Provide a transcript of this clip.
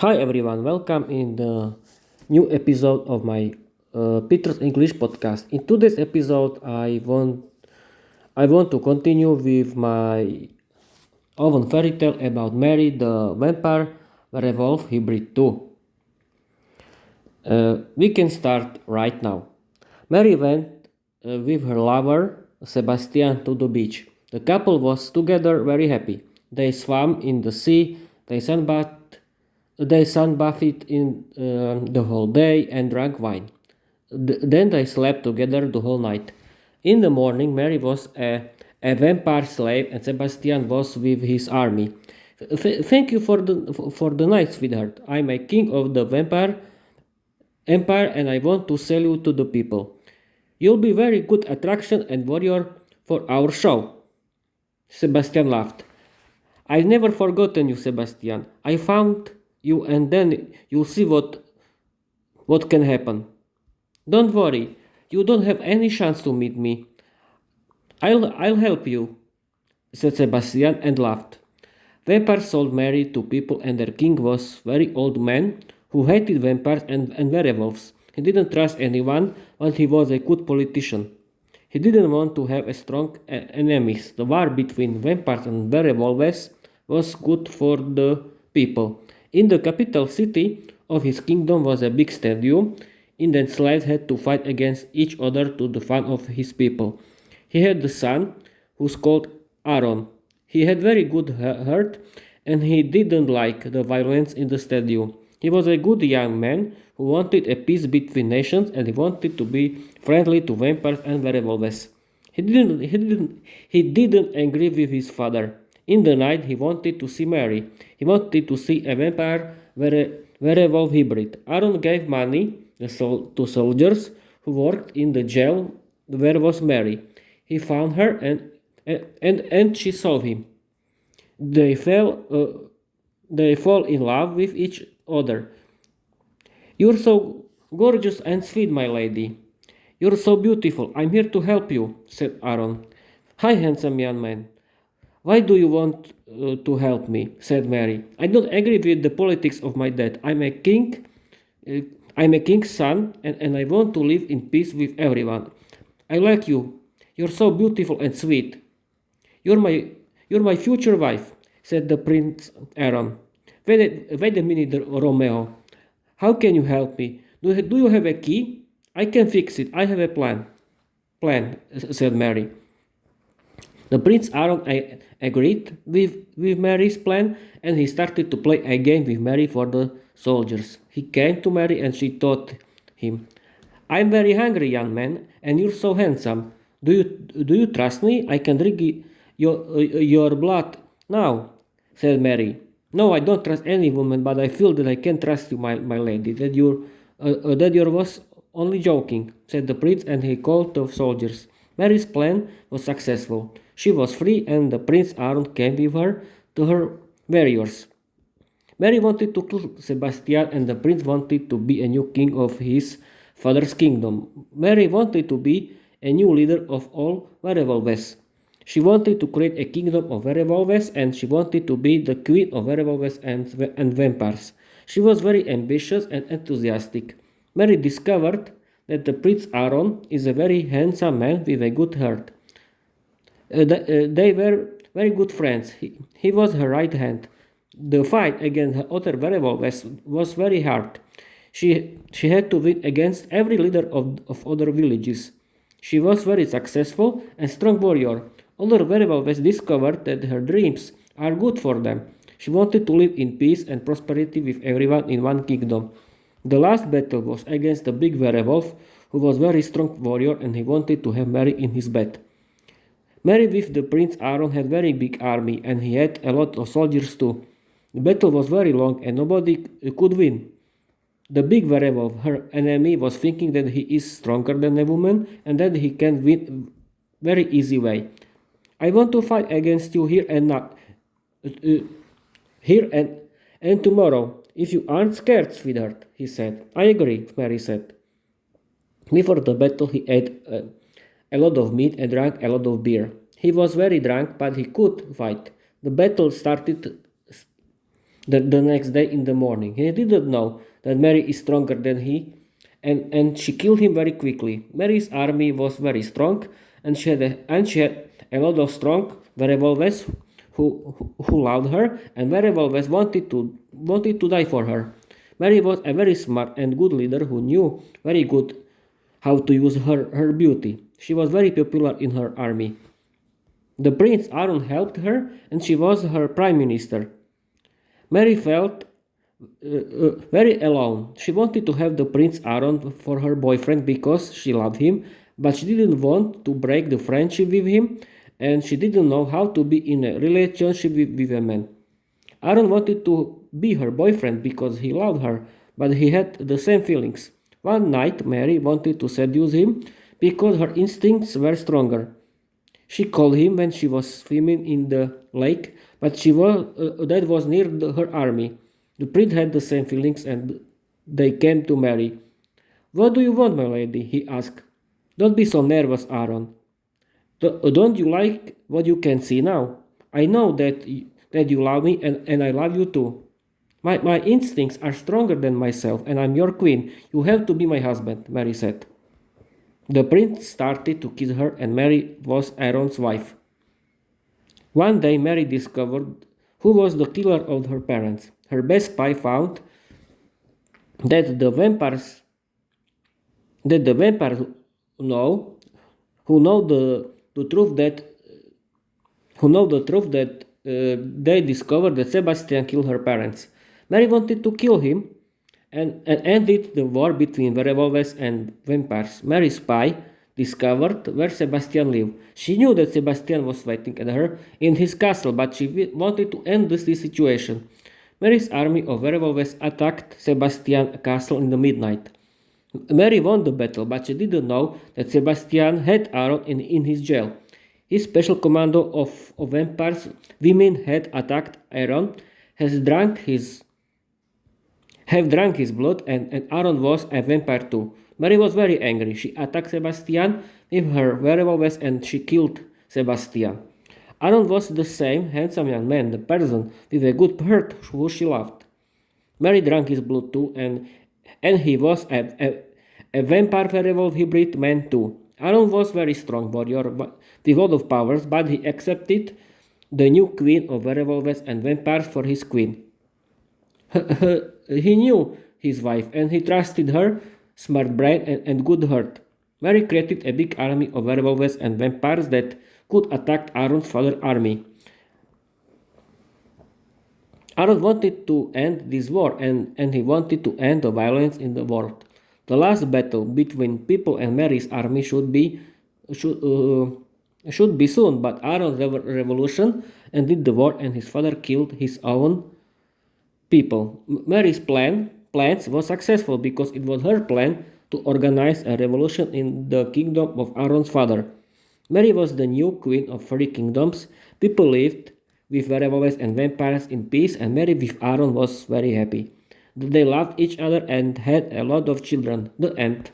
Hi everyone, welcome in the new episode of my Peter's English podcast. In today's episode, I want to continue with my own fairy tale about Mary the Vampire-Werewolf hybrid 2. We can start right now. Mary went with her lover Sebastian to the beach. The couple was together very happy. They swam in the sea, they sunbathed in the whole day and drank wine. Then they slept together the whole night. In the morning, Mary was a vampire slave and Sebastian was with his army. Thank you for the night, sweetheart. I'm a king of the vampire empire and I want to sell you to the people. You'll be very good attraction and warrior for our show. Sebastian laughed. I've never forgotten you, Sebastian. I found you and then you'll see what can happen. Don't worry, you don't have any chance to meet me. I'll help you, said Sebastian and laughed. Vampires sold Mary to people and their king was very old man who hated vampires and werewolves. He didn't trust anyone, but he was a good politician. He didn't want to have a strong enemies. The war between vampires and werewolves was good for the people. In the capital city of his kingdom was a big stadium. In the enslaved had to fight against each other to the fun of his people. He had a son who's called Aron. He had very good heart and he didn't like the violence in the stadium. He was a good young man who wanted a peace between nations and he wanted to be friendly to vampires and werewolves. He didn't agree with his father. In the night he wanted to see Mary. He wanted to see a werewolf hybrid. Aaron gave money to soldiers who worked in the jail where was Mary. He found her and she saw him. They fell they fall in love with each other. You're so gorgeous and sweet, my lady. You're so beautiful. I'm here to help you, said Aaron. Hi, handsome young man. Why do you want to help me? Said Mary. I don't agree with the politics of my dad. Uh, I'm a king's son, and I want to live in peace with everyone. I like you. You're so beautiful and sweet. You're my you're my future wife, said the Prince Aron. Wait a minute, Romeo. How can you help me? Do you have a key? I can fix it. I have a plan. Plan, said Mary. The Prince Aron agreed with Mary's plan and he started to play a game with Mary for the soldiers. He came to Mary and she told him, I'm very hungry, young man, and you're so handsome. Do you trust me? I can drink your blood now, said Mary. No, I don't trust any woman, but I feel that I can trust you, my lady. That you was only joking, said the prince, and he called the soldiers. Mary's plan was successful. She was free, and the Prince Aron came with her to her warriors. Mary wanted to kill Sebastian, and the prince wanted to be a new king of his father's kingdom. Mary wanted to be a new leader of all werewolves. She wanted to create a kingdom of werewolves and she wanted to be the queen of werewolves and vampires. She was very ambitious and enthusiastic. Mary discovered that the Prince Aron is a very handsome man with a good heart. They were very good friends. He was her right hand. The fight against her other werewolves was very hard. She had to win against every leader of other villages. She was very successful and strong warrior. Other werewolves discovered that her dreams are good for them. She wanted to live in peace and prosperity with everyone in one kingdom. The last battle was against the big werewolf, who was a very strong warrior and he wanted to have Mary in his bed. Mary with the Prince Aron had very big army and he had a lot of soldiers too. The battle was very long and nobody could win. The big werewolf, her enemy, was thinking that he is stronger than a woman and that he can win very easy way. I want to fight against you here and now, here and tomorrow. If you aren't scared, sweetheart, he said. I agree, Mary said. Before the battle, he ate a lot of meat and drank a lot of beer. He was very drunk, but he could fight. The battle the next day in the morning. He didn't know that Mary is stronger than he, and she killed him very quickly. Mary's army was very strong, and she had a lot of strong werewolves who loved her, and werewolves wanted to die for her. Mary was a very smart and good leader who knew very good how to use her beauty. She was very popular in her army. The Prince Aron helped her, and she was her prime minister. Mary felt very alone. She wanted to have the Prince Aron for her boyfriend because she loved him, but she didn't want to break the friendship with him, and she didn't know how to be in a relationship with a man. Aaron wanted to be her boyfriend because he loved her, but he had the same feelings. One night, Mary wanted to seduce him because her instincts were stronger. She called him when she was swimming in the lake, but that was near her army. The prince had the same feelings and they came to Mary. "What do you want, my lady?" he asked. "Don't be so nervous, Aaron. Don't you like what you can see now? I know that you love me and I love you too. My instincts are stronger than myself and I'm your queen. You have to be my husband," Mary said. The prince started to kiss her and Mary was Aaron's wife. One day Mary discovered who was the killer of her parents. Her best spy found that the vampires know who know the truth that they discovered that Sebastian killed her parents. Mary wanted to kill him and ended the war between werewolves and vampires. Mary's spy discovered where Sebastian lived. She knew that Sebastian was waiting at her in his castle, but she wanted to end this situation. Mary's army of werewolves attacked Sebastian's castle in the midnight. Mary won the battle, but she didn't know that Sebastian had Aaron in his jail. His special commando of vampires women had attacked Aaron, have drunk his blood, and Aaron was a vampire too. Mary was very angry. She attacked Sebastian with her werewolves and she killed Sebastian. Aaron was the same handsome young man, the person with a good heart who she loved. Mary drank his blood too, and he was a vampire werewolf hybrid man too. Aaron was very strong warrior with a lot of powers, but he accepted the new queen of werewolves and vampires for his queen. He knew his wife and he trusted her smart brain and good heart. Mary created a big army of werewolves and vampires that could attack Aaron's father's army. Aaron wanted to end this war and he wanted to end the violence in the world. The last battle between people and Mary's army should be soon, but Aaron's revolution ended the war and his father killed his own people. Mary's plans was successful because it was her plan to organize a revolution in the kingdom of Aaron's father. Mary was the new queen of three kingdoms. People lived with werewolves and vampires in peace, and Mary with Aaron was very happy. They loved each other and had a lot of children. The end.